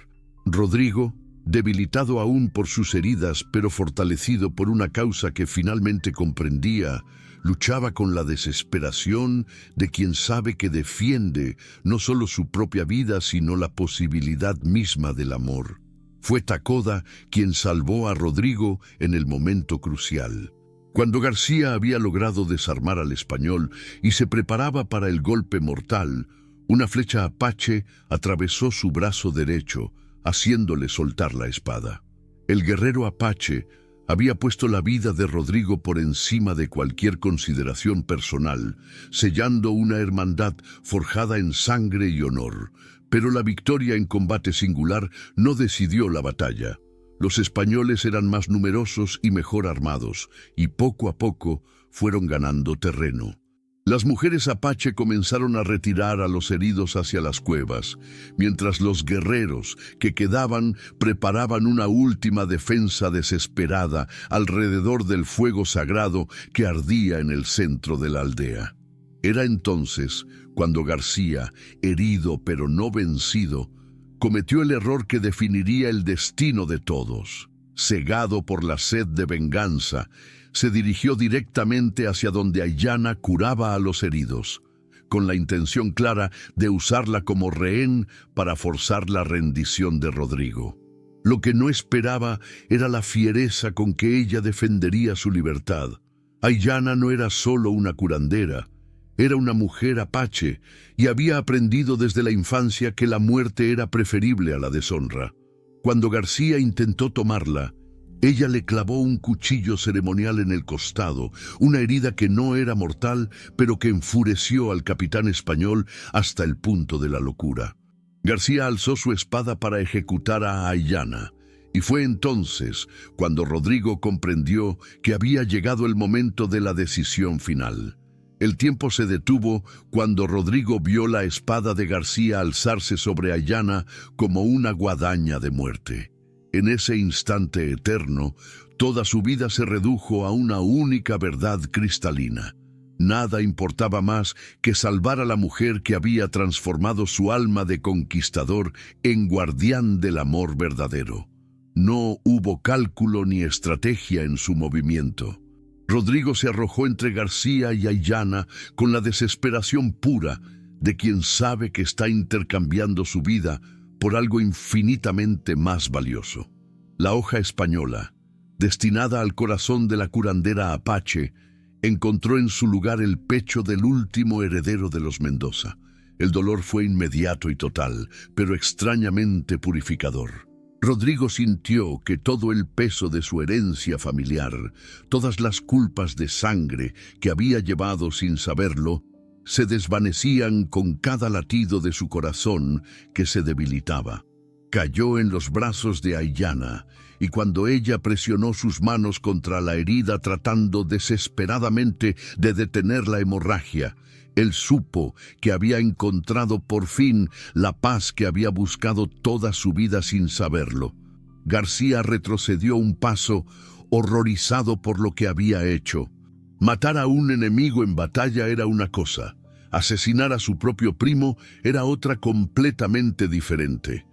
Rodrigo, debilitado aún por sus heridas, pero fortalecido por una causa que finalmente comprendía, luchaba con la desesperación de quien sabe que defiende no solo su propia vida, sino la posibilidad misma del amor. Fue Tacoda quien salvó a Rodrigo en el momento crucial. Cuando García había logrado desarmar al español y se preparaba para el golpe mortal, una flecha apache atravesó su brazo derecho, haciéndole soltar la espada. El guerrero apache había puesto la vida de Rodrigo por encima de cualquier consideración personal, sellando una hermandad forjada en sangre y honor. Pero la victoria en combate singular no decidió la batalla. Los españoles eran más numerosos y mejor armados, y poco a poco fueron ganando terreno. Las mujeres apache comenzaron a retirar a los heridos hacia las cuevas, mientras los guerreros que quedaban preparaban una última defensa desesperada alrededor del fuego sagrado que ardía en el centro de la aldea. Era entonces cuando García, herido pero no vencido, cometió el error que definiría el destino de todos. Cegado por la sed de venganza, se dirigió directamente hacia donde Ayllana curaba a los heridos, con la intención clara de usarla como rehén para forzar la rendición de Rodrigo. Lo que no esperaba era la fiereza con que ella defendería su libertad. Ayllana no era solo una curandera, era una mujer apache y había aprendido desde la infancia que la muerte era preferible a la deshonra. Cuando García intentó tomarla, ella le clavó un cuchillo ceremonial en el costado, una herida que no era mortal, pero que enfureció al capitán español hasta el punto de la locura. García alzó su espada para ejecutar a Ayllana, y fue entonces cuando Rodrigo comprendió que había llegado el momento de la decisión final. El tiempo se detuvo cuando Rodrigo vio la espada de García alzarse sobre Ayllana como una guadaña de muerte. En ese instante eterno, toda su vida se redujo a una única verdad cristalina. Nada importaba más que salvar a la mujer que había transformado su alma de conquistador en guardián del amor verdadero. No hubo cálculo ni estrategia en su movimiento. Rodrigo se arrojó entre García y Ayllana con la desesperación pura de quien sabe que está intercambiando su vida por algo infinitamente más valioso. La hoja española, destinada al corazón de la curandera apache, encontró en su lugar el pecho del último heredero de los Mendoza. El dolor fue inmediato y total, pero extrañamente purificador. Rodrigo sintió que todo el peso de su herencia familiar, todas las culpas de sangre que había llevado sin saberlo, se desvanecían con cada latido de su corazón que se debilitaba. Cayó en los brazos de Aiyana, y cuando ella presionó sus manos contra la herida tratando desesperadamente de detener la hemorragia, él supo que había encontrado por fin la paz que había buscado toda su vida sin saberlo. García retrocedió un paso, horrorizado por lo que había hecho. Matar a un enemigo en batalla era una cosa, asesinar a su propio primo era otra completamente diferente.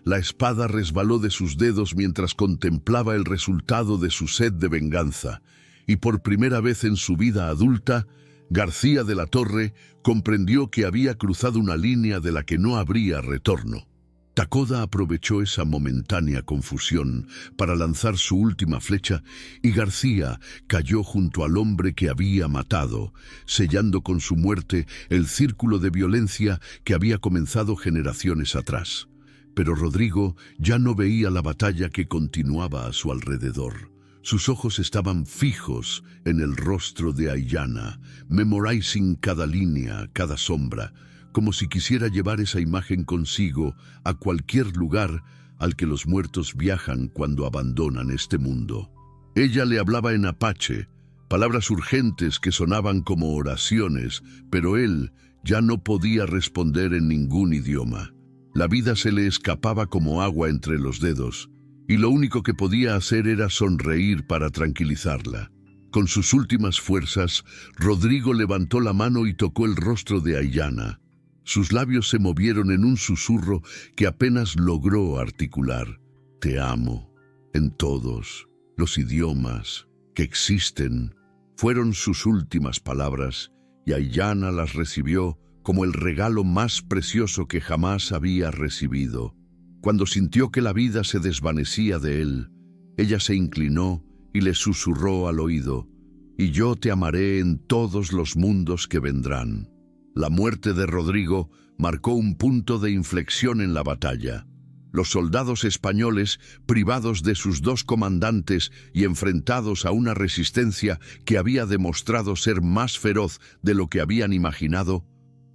La espada resbaló de sus dedos mientras contemplaba el resultado de su sed de venganza, y por primera vez en su vida adulta, García de la Torre comprendió que había cruzado una línea de la que no habría retorno. Takoda aprovechó esa momentánea confusión para lanzar su última flecha y García cayó junto al hombre que había matado, sellando con su muerte el círculo de violencia que había comenzado generaciones atrás. Pero Rodrigo ya no veía la batalla que continuaba a su alrededor. Sus ojos estaban fijos en el rostro de Aiyana, memorizing cada línea, cada sombra, como si quisiera llevar esa imagen consigo a cualquier lugar al que los muertos viajan cuando abandonan este mundo. Ella le hablaba en apache, palabras urgentes que sonaban como oraciones, pero él ya no podía responder en ningún idioma. La vida se le escapaba como agua entre los dedos, y lo único que podía hacer era sonreír para tranquilizarla. Con sus últimas fuerzas, Rodrigo levantó la mano y tocó el rostro de Aiyana. Sus labios se movieron en un susurro que apenas logró articular. Te amo, en todos los idiomas que existen. Fueron sus últimas palabras, y Aiyana las recibió como el regalo más precioso que jamás había recibido. Cuando sintió que la vida se desvanecía de él, ella se inclinó y le susurró al oído, «Y yo te amaré en todos los mundos que vendrán». La muerte de Rodrigo marcó un punto de inflexión en la batalla. Los soldados españoles, privados de sus dos comandantes y enfrentados a una resistencia que había demostrado ser más feroz de lo que habían imaginado,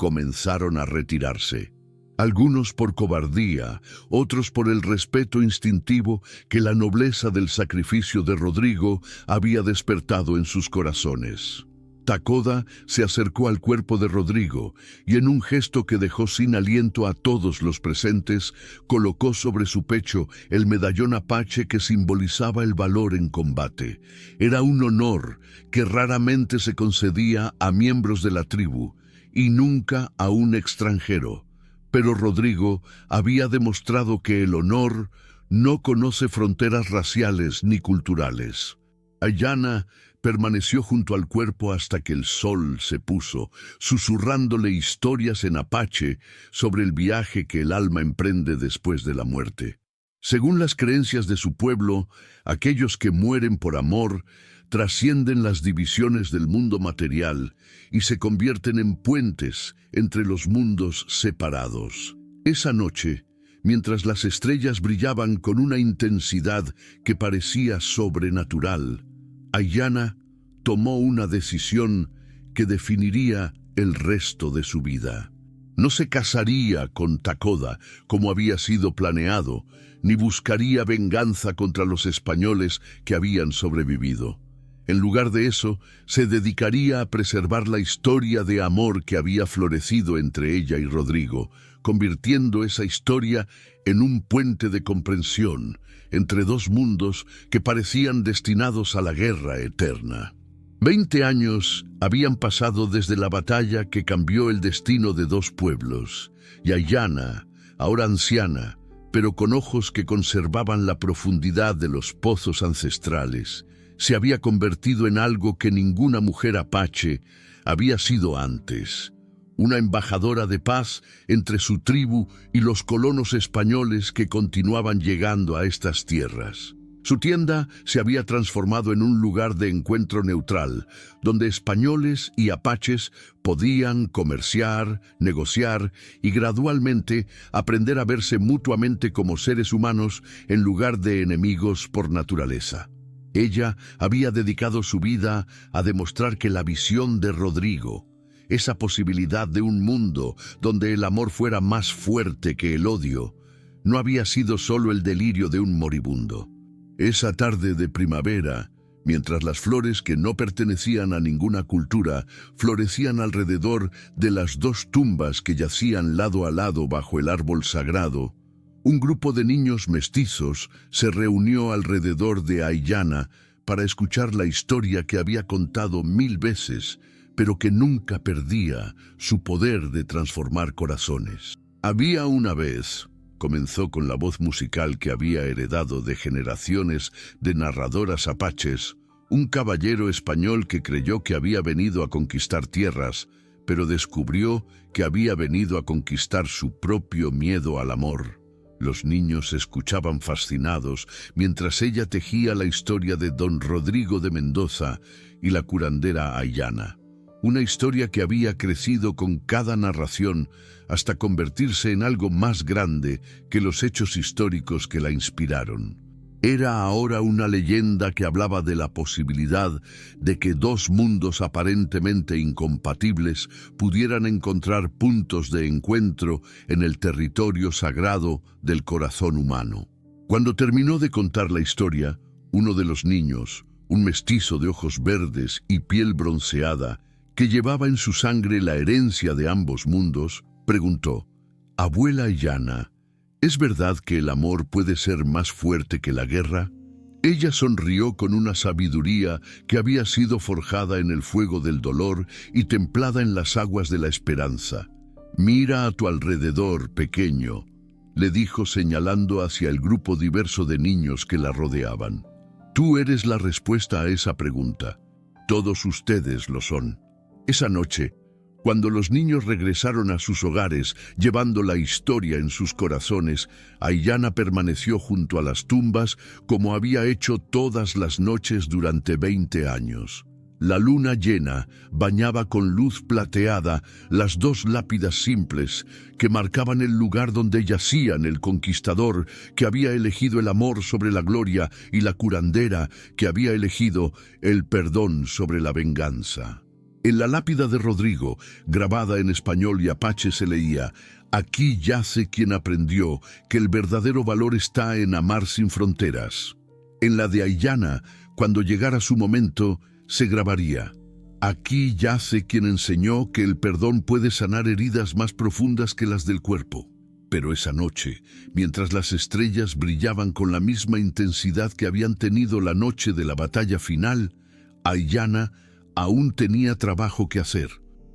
comenzaron a retirarse. Algunos por cobardía, otros por el respeto instintivo que la nobleza del sacrificio de Rodrigo había despertado en sus corazones. Takoda se acercó al cuerpo de Rodrigo y en un gesto que dejó sin aliento a todos los presentes, colocó sobre su pecho el medallón apache que simbolizaba el valor en combate. Era un honor que raramente se concedía a miembros de la tribu y nunca a un extranjero. Pero Rodrigo había demostrado que el honor no conoce fronteras raciales ni culturales. Aiyana permaneció junto al cuerpo hasta que el sol se puso, susurrándole historias en apache sobre el viaje que el alma emprende después de la muerte. Según las creencias de su pueblo, aquellos que mueren por amor trascienden las divisiones del mundo material y se convierten en puentes entre los mundos separados. Esa noche, mientras las estrellas brillaban con una intensidad que parecía sobrenatural, Aiyana tomó una decisión que definiría el resto de su vida. No se casaría con Takoda como había sido planeado, ni buscaría venganza contra los españoles que habían sobrevivido. En lugar de eso, se dedicaría a preservar la historia de amor que había florecido entre ella y Rodrigo, convirtiendo esa historia en un puente de comprensión entre dos mundos que parecían destinados a la guerra eterna. 20 años habían pasado desde la batalla que cambió el destino de dos pueblos, y Aiyana, ahora anciana, pero con ojos que conservaban la profundidad de los pozos ancestrales, se había convertido en algo que ninguna mujer apache había sido antes, una embajadora de paz entre su tribu y los colonos españoles que continuaban llegando a estas tierras. Su tienda se había transformado en un lugar de encuentro neutral, donde españoles y apaches podían comerciar, negociar y gradualmente aprender a verse mutuamente como seres humanos en lugar de enemigos por naturaleza. Ella había dedicado su vida a demostrar que la visión de Rodrigo, esa posibilidad de un mundo donde el amor fuera más fuerte que el odio, no había sido solo el delirio de un moribundo. Esa tarde de primavera, mientras las flores que no pertenecían a ninguna cultura florecían alrededor de las dos tumbas que yacían lado a lado bajo el árbol sagrado, un grupo de niños mestizos se reunió alrededor de Aiyana para escuchar la historia que había contado 1000 veces, pero que nunca perdía su poder de transformar corazones. Había una vez, comenzó con la voz musical que había heredado de generaciones de narradoras apaches, un caballero español que creyó que había venido a conquistar tierras, pero descubrió que había venido a conquistar su propio miedo al amor. Los niños escuchaban fascinados mientras ella tejía la historia de don Rodrigo de Mendoza y la curandera Aiyana. Una historia que había crecido con cada narración hasta convertirse en algo más grande que los hechos históricos que la inspiraron. Era ahora una leyenda que hablaba de la posibilidad de que dos mundos aparentemente incompatibles pudieran encontrar puntos de encuentro en el territorio sagrado del corazón humano. Cuando terminó de contar la historia, uno de los niños, un mestizo de ojos verdes y piel bronceada, que llevaba en su sangre la herencia de ambos mundos, preguntó: «Abuela Aiyana, ¿es verdad que el amor puede ser más fuerte que la guerra?» Ella sonrió con una sabiduría que había sido forjada en el fuego del dolor y templada en las aguas de la esperanza. «Mira a tu alrededor, pequeño», le dijo señalando hacia el grupo diverso de niños que la rodeaban. «Tú eres la respuesta a esa pregunta. Todos ustedes lo son». Esa noche, cuando los niños regresaron a sus hogares llevando la historia en sus corazones, Aiyana permaneció junto a las tumbas como había hecho todas las noches durante 20 años. La luna llena bañaba con luz plateada las dos lápidas simples que marcaban el lugar donde yacían el conquistador que había elegido el amor sobre la gloria y la curandera que había elegido el perdón sobre la venganza. En la lápida de Rodrigo, grabada en español y apache, se leía: «Aquí yace quien aprendió que el verdadero valor está en amar sin fronteras». En la de Aiyana, cuando llegara su momento, se grabaría: «Aquí yace quien enseñó que el perdón puede sanar heridas más profundas que las del cuerpo». Pero esa noche, mientras las estrellas brillaban con la misma intensidad que habían tenido la noche de la batalla final, Aiyana aún tenía trabajo que hacer.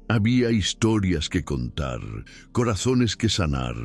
Había historias que contar, corazones que sanar,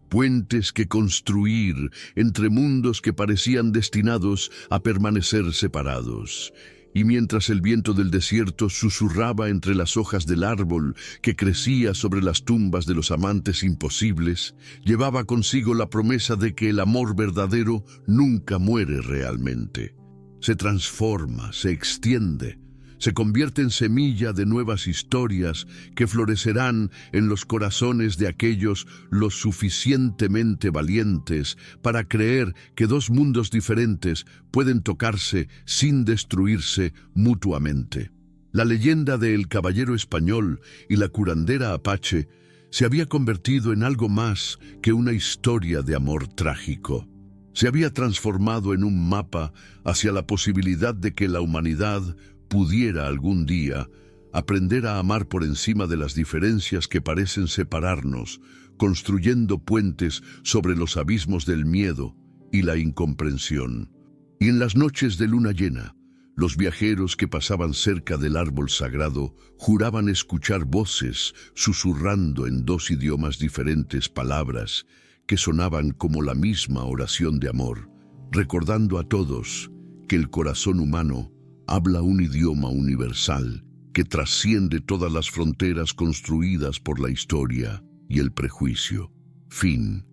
puentes que construir entre mundos que parecían destinados a permanecer separados. Y mientras el viento del desierto susurraba entre las hojas del árbol que crecía sobre las tumbas de los amantes imposibles, llevaba consigo la promesa de que el amor verdadero nunca muere realmente. Se transforma, se extiende, se convierte en semilla de nuevas historias que florecerán en los corazones de aquellos lo suficientemente valientes para creer que dos mundos diferentes pueden tocarse sin destruirse mutuamente. La leyenda de El Caballero Español y la curandera apache se había convertido en algo más que una historia de amor trágico. Se había transformado en un mapa hacia la posibilidad de que la humanidad pudiera algún día aprender a amar por encima de las diferencias que parecen separarnos, construyendo puentes sobre los abismos del miedo y la incomprensión. Y en las noches de luna llena, los viajeros que pasaban cerca del árbol sagrado juraban escuchar voces susurrando en dos idiomas diferentes palabras que sonaban como la misma oración de amor, recordando a todos que el corazón humano habla un idioma universal que trasciende todas las fronteras construidas por la historia y el prejuicio. Fin.